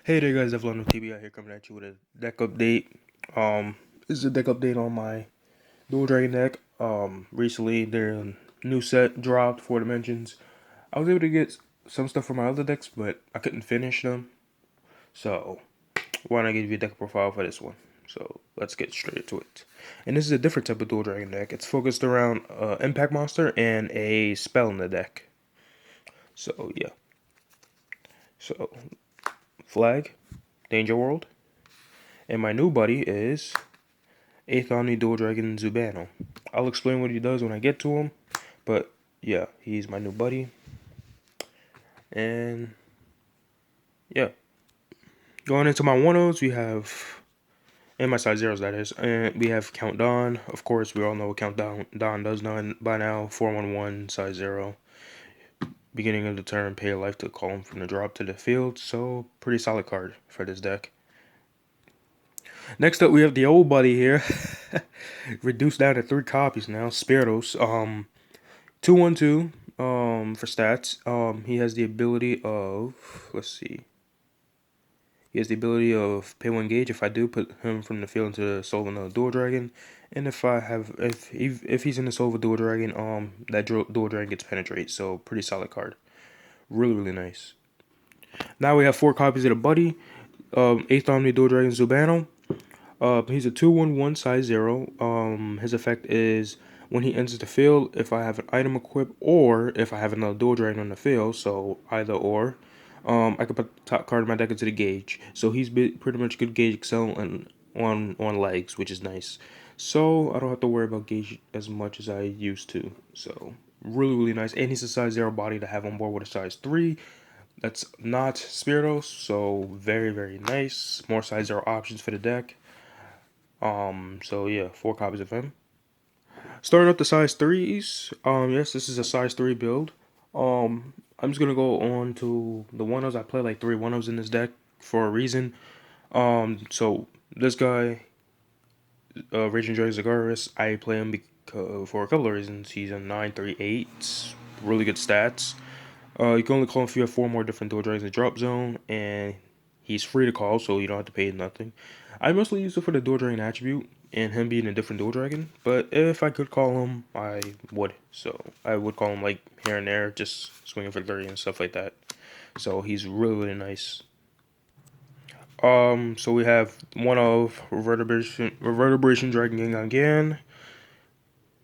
Hey there guys, Devlon with TBI here coming at you with a deck update. This is a deck update on my Dual Dragon deck. Recently their new set dropped, 4 dimensions. I was able to get some stuff from my other decks, but I couldn't finish them. So why not give you a deck profile for this one? So let's get straight to it. And this is a different type of Dual Dragon deck. It's focused around Impact Monster and a spell in the deck. So yeah. So flag, Danger World. And my new buddy is 8th Omni Dual Dragon Zubano. I'll explain what he does when I get to him, but yeah, he's my new buddy. And yeah, going into my 1-0s, we have, and my size zeros that is, and we have Count Don. Of course, we all know what Count Don does by now. 4/1/1, size 0. Beginning of the turn, pay a life to call him from the drop to the field. So, pretty solid card for this deck. Next up, we have the old buddy here. Reduced down to 3 copies now. Spiritos. 2/1/2 for stats. He has the ability of, let's see. He has the ability of pay 1 gauge if I do put him from the field into the soul of another Dual Dragon, and if he's in the soul of a Dual Dragon, that Dual Dragon gets penetrate. So pretty solid card. Really nice. Now we have 4 copies of the buddy. 8th Omni Dual Dragon Zubano. He's a 2/1/1 size 0. His effect is when he enters the field, if I have an item equipped or if I have another Dual Dragon on the field, so either or, I can put the top card of my deck into the gauge. So he's pretty much good gauge excel and on legs, which is nice. So I don't have to worry about gauge as much as I used to. So really nice. And he's a size 0 body to have on board with a size 3. That's not Spiritos, so very nice. More size 0 options for the deck. So yeah, 4 copies of him. Starting up the size 3s. Yes, this is a size 3 build. I'm just gonna go on to the 1-0s. I play like 3 1-0s in this deck for a reason. So this guy, Raging Dragon Zagaris, I play him for a couple of reasons. He's a 9/3/8, really good stats. You can only call him if you have 4 more different Dual Dragons in the drop zone, and he's free to call, so you don't have to pay nothing. I mostly use it for the Dual Dragon attribute, and him being a different Dual Dragon, but if I could call him, I would. So I would call him like here and there, just swinging for 30 and stuff like that. So he's really nice. So we have one of Reverberation Dragon Gangan,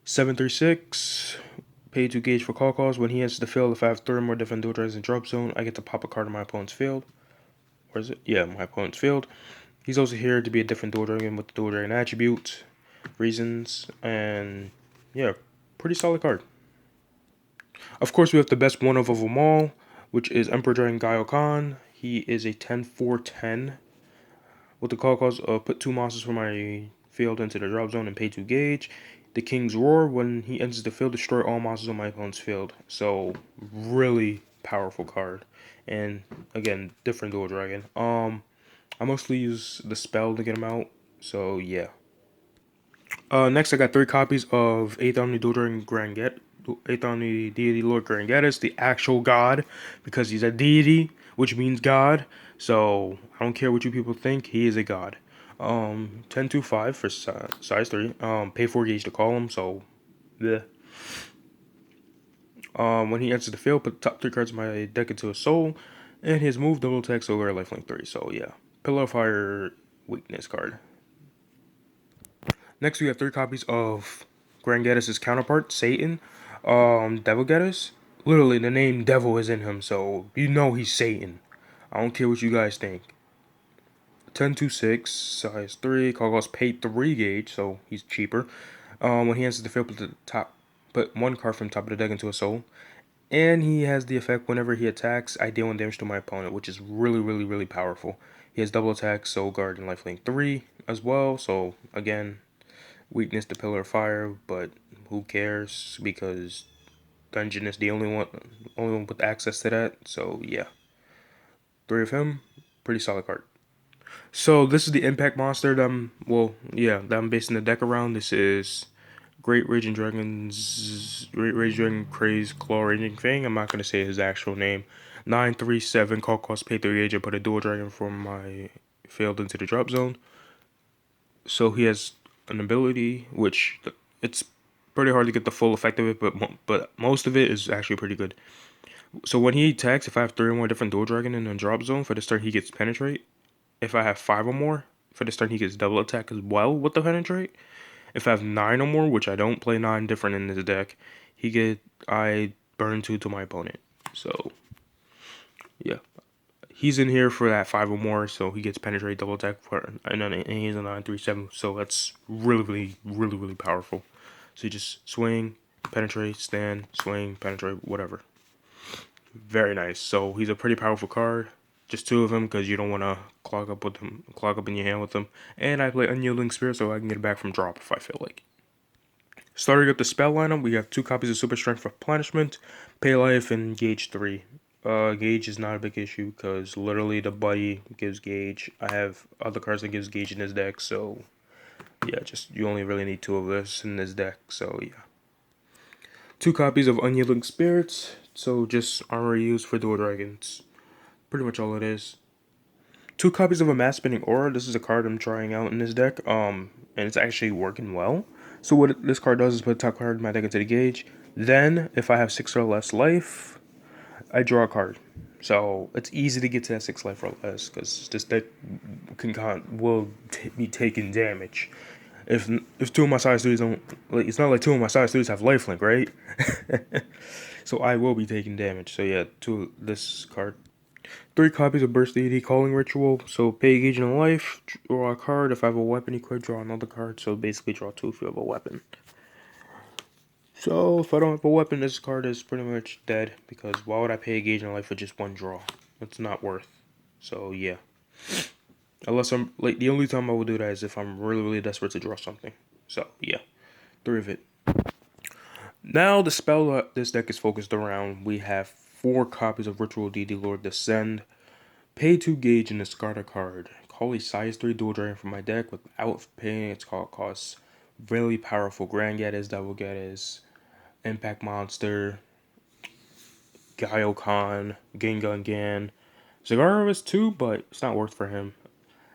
7/3/6. Pay 2 gauge for call calls. When he enters the field, if I have 3 or more different Dual Dragons in drop zone, I get to pop a card in my opponent's field. Where is it? Yeah, my opponent's field. He's also here to be a different Dual Dragon with the Dual Dragon attribute, reasons, and yeah, pretty solid card. Of course, we have the best one of them all, which is Emperor Dragon Gaio Khan. He is a 10/4/10. With the call calls, put 2 monsters from my field into the drop zone and pay 2 gauge. The King's Roar, when he enters the field, destroy all monsters on my opponent's field. So, really powerful card. And, again, different Dual Dragon. I mostly use the spell to get him out. So, yeah. Next, I got 3 copies of 8th Omni Dual Dragon 8th Omni Deity Lord Grangatus, the actual god, because he's a deity, which means god. So I don't care what you people think, he is a god. 10/5 for size 3. Pay 4 gauge to call him. So, yeah. When he enters the field, put the top 3 cards of my deck into a soul, and his move double attack, so we're lifelink 3. So yeah, Pillar of Fire weakness card. Next, we have 3 copies of Grangatus' counterpart, Satan. Devil Gaddis. Literally, the name Devil is in him, so you know he's Satan. I don't care what you guys think. 10/6, size 3, call cost pay 3 gauge, so he's cheaper. When he enters the field, put 1 card from top of the deck into a soul. And he has the effect whenever he attacks, I deal 1 damage to my opponent, which is really powerful. He has double attack, soul guard, and lifelink 3 as well, so again, weakness to Pillar of Fire, but who cares, because Dungeon is the only one with access to that. So yeah, 3 of him, pretty solid card. So this is the impact monster that I'm basing the deck around. This is Great Raging Dragon Craze Claw Raging Fang. I'm not gonna say his actual name. 937 call cost, pay 3 age. I put a dual dragon from my field into the drop zone. So he has an ability, which it's pretty hard to get the full effect of it, but most of it is actually pretty good. So when he attacks, if I have 3 or more different dual dragon in the drop zone, for this turn he gets penetrate. If I have 5 or more, for this turn he gets double attack as well with the penetrate. If I have 9 or more, which I don't play 9 different in this deck, I burn 2 to my opponent. So yeah, he's in here for that 5 or more, so he gets penetrate, double attack, and he's a 9/3/7. So that's really powerful. So you just swing, penetrate, stand, swing, penetrate, whatever. Very nice. So he's a pretty powerful card. Just 2 of them because you don't want to clog up in your hand with them. And I play Unyielding Spirit so I can get it back from drop if I feel like. Starting up the spell lineup, we have 2 copies of Super Strength for Replenishment, Pay Life, and Gauge 3. Gauge is not a big issue because literally the buddy gives Gauge. I have other cards that gives Gauge in this deck, so yeah, just you only really need 2 of this in this deck, so yeah. 2 copies of Unyielding Spirits, so just armor used for dual dragons. Pretty much all it is. 2 copies of a Mass Spinning Aura. This is a card I'm trying out in this deck, and it's actually working well. So what this card does is put a top card in my deck into the gauge. Then, if I have 6 or less life, I draw a card. So it's easy to get to that 6 life or less because this deck will be taking damage. If 2 of my size 3s don't, like, it's not like 2 of my size 3s have lifelink, right? So I will be taking damage. So yeah, this card. 3 copies of Burst Deity Calling Ritual. So pay Gauge in a life, draw a card. If I have a weapon equipped, draw another card. So basically draw 2 if you have a weapon. So if I don't have a weapon, this card is pretty much dead. Because why would I pay a Gauge in a life for just 1 draw? It's not worth. So yeah. Unless I'm, like, the only time I will do that is if I'm really desperate to draw something. So yeah. 3 of it. Now the spell that this deck is focused around, we have 4 copies of Ritual Deity Lord Descend. Pay 2 Gauge and discard a card. Call a size 3 dual dragon from my deck without paying its call costs. Really powerful. Grand Gaddis, Double Gaddis, Impact Monster, Gaiokan, Gengun Gan. Zagara is 2, but it's not worth for him.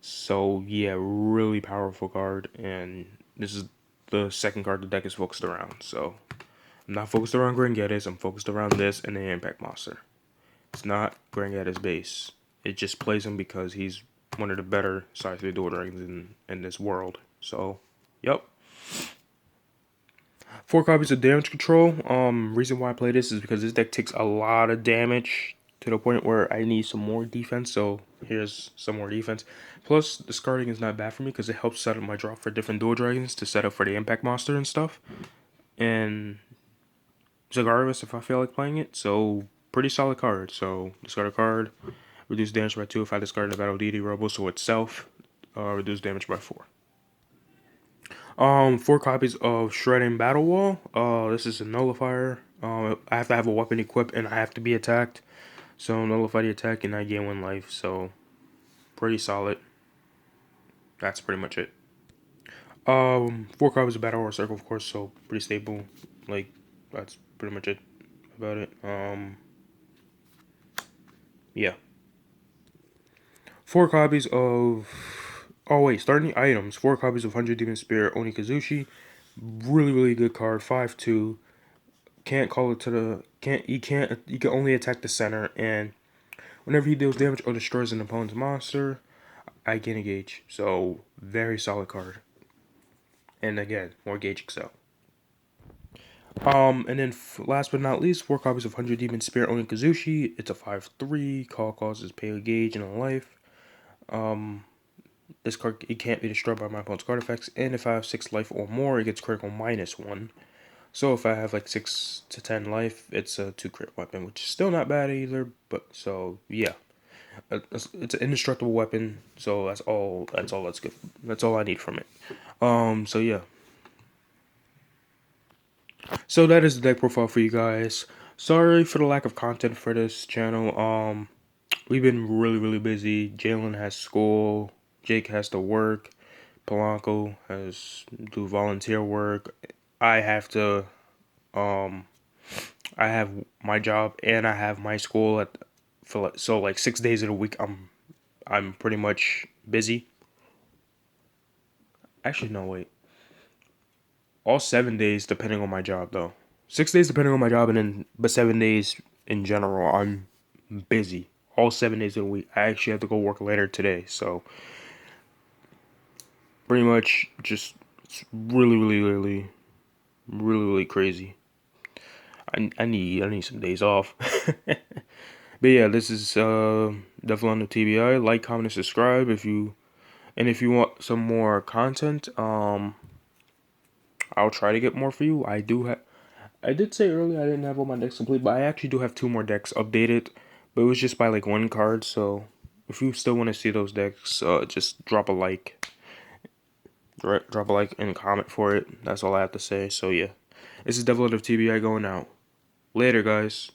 So yeah, really powerful card, and this is the second card the deck is focused around. So I'm not focused around Grand Gaddis, I'm focused around this and the Impact Monster. It's not Grand Gaddis base. It just plays him because he's one of the better size 3 dual dragons in this world. So, yep. 4 copies of damage control. Reason why I play this is because this deck takes a lot of damage to the point where I need some more defense. So here's some more defense. Plus, discarding is not bad for me because it helps set up my drop for different dual dragons to set up for the impact monster and stuff. And Zagaravis if I feel like playing it. So pretty solid card. So discard a card. Reduce damage by 2 if I discard the Battle Deity Rebel, so itself reduce damage by 4. 4 copies of Shredding Battle Wall. This is a nullifier. I have to have a weapon equipped and I have to be attacked. So nullify the attack and I gain 1 life. So pretty solid. That's pretty much it. 4 copies of Battle War Circle, of course. So pretty stable. Like that's pretty much it about it. Yeah. 4 copies of. Oh wait, starting the items. 4 copies of 100 Demon Spirit Onikazushi. Really good card. 5/2. Can't call it to the. You can only attack the center, and whenever he deals damage or destroys an opponent's monster, I gain a gauge. So very solid card. And again, more gauge excel. And then last but not least, 4 copies of 100 Demon Spirit Onikazushi. It's a 5/3. Call causes pay a gauge and a life. This card, it can't be destroyed by my opponent's card effects, and if I have 6 life or more, it gets critical -1. So if I have like 6 to 10 life, it's a 2 crit weapon, which is still not bad either. But so yeah, it's an indestructible weapon. So that's all. That's good. That's all I need from it. So yeah. So that is the deck profile for you guys. Sorry for the lack of content for this channel. We've been really busy. Jalen has school. Jake has to work. Polanco has do volunteer work. I have to I have my job and I have my school so like 6 days of the week I'm pretty much busy. Actually, no, wait. All 7 days depending on my job though. 6 days depending on my job, and then but 7 days in general I'm busy. All 7 days of the week. I actually have to go work later today, so pretty much just it's really crazy. I need some days off. But yeah, this is Devlon the TBI. Like, comment, and subscribe if you want some more content. I'll try to get more for you. I did say earlier I didn't have all my decks complete, but I actually do have 2 more decks updated. But it was just by like 1 card, so if you still want to see those decks, just drop a like. Drop a like and comment for it. That's all I have to say. So yeah, this is Devlon of TBI going out. Later, guys.